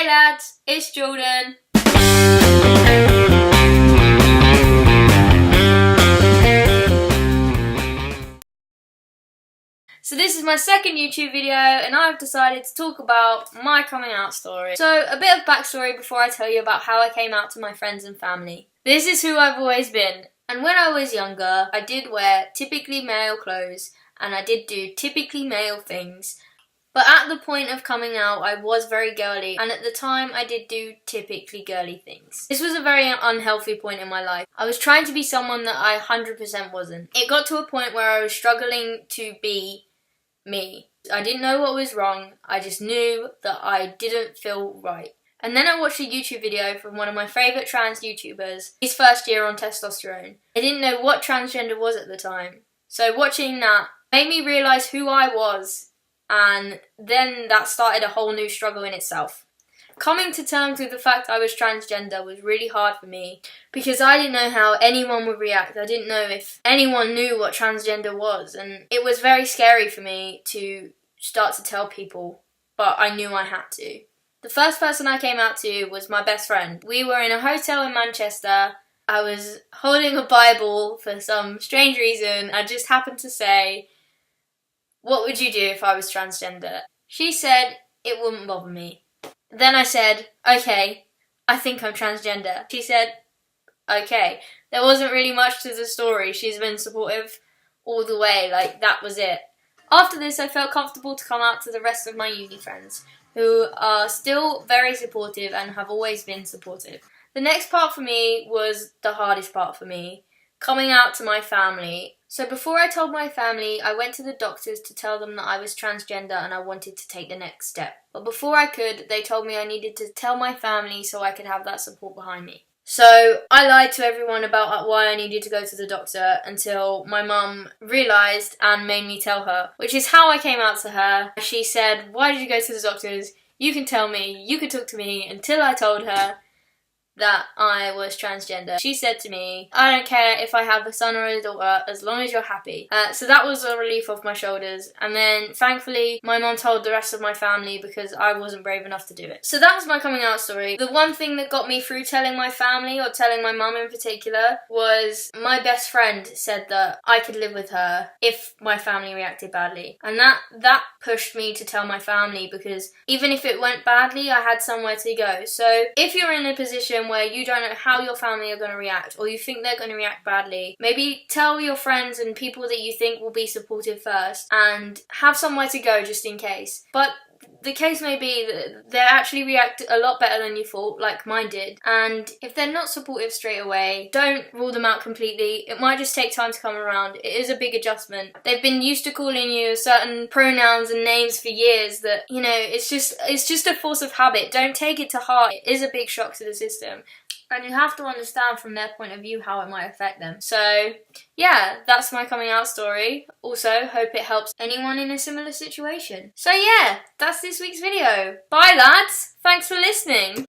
Hey lads, it's Jordan. So this is my second YouTube video and I've decided to talk about my coming out story. So a bit of backstory before I tell you about how I came out to my friends and family. This is who I've always been, and when I was younger I did wear typically male clothes and I did do typically male things. But at the point of coming out, I was very girly, and at the time I did do typically girly things. This was a very unhealthy point in my life. I was trying to be someone that I 100% wasn't. It got to a point where I was struggling to be me. I didn't know what was wrong, I just knew that I didn't feel right. And then I watched a YouTube video from one of my favourite trans YouTubers, his first year on testosterone. I didn't know what transgender was at the time. So watching that made me realise who I was. And then that started a whole new struggle in itself. Coming to terms with the fact I was transgender was really hard for me because I didn't know how anyone would react. I didn't know if anyone knew what transgender was, and it was very scary for me to start to tell people, but I knew I had to. The first person I came out to was my best friend. We were in a hotel in Manchester. I was holding a Bible for some strange reason. I just happened to say, "What would you do if I was transgender?" She said it wouldn't bother me. Then I said, "Okay, I think I'm transgender." She said, "Okay." There wasn't really much to the story. She's been supportive all the way, like that was it. After this, I felt comfortable to come out to the rest of my uni friends, who are still very supportive and have always been supportive. The next part for me was the hardest part for me, coming out to my family. So before I told my family, I went to the doctors to tell them that I was transgender and I wanted to take the next step. But before I could, they told me I needed to tell my family so I could have that support behind me. So I lied to everyone about why I needed to go to the doctor until my mum realised and made me tell her, which is how I came out to her. She said, "Why did you go to the doctors? You can tell me, you can talk to me," until I told her that I was transgender. She said to me, "I don't care if I have a son or a daughter as long as you're happy." So that was a relief off my shoulders, and then thankfully my mom told the rest of my family because I wasn't brave enough to do it. So that was my coming out story. The one thing that got me through telling my family, or telling my mum in particular, was my best friend said that I could live with her if my family reacted badly, and that pushed me to tell my family, because even if it went badly I had somewhere to go. So if you're in a position where you don't know how your family are going to react, or you think they're going to react badly, maybe tell your friends and people that you think will be supportive first, and have somewhere to go just in case. But the case may be that they actually react a lot better than you thought, like mine did. And if they're not supportive straight away, don't rule them out completely. It might just take time to come around. It is a big adjustment. They've been used to calling you certain pronouns and names for years that, you know, it's just a force of habit. Don't take it to heart. It is a big shock to the system. And you have to understand from their point of view how it might affect them. So, yeah, that's my coming out story. Also, hope it helps anyone in a similar situation. So yeah, that's this week's video. Bye lads! Thanks for listening!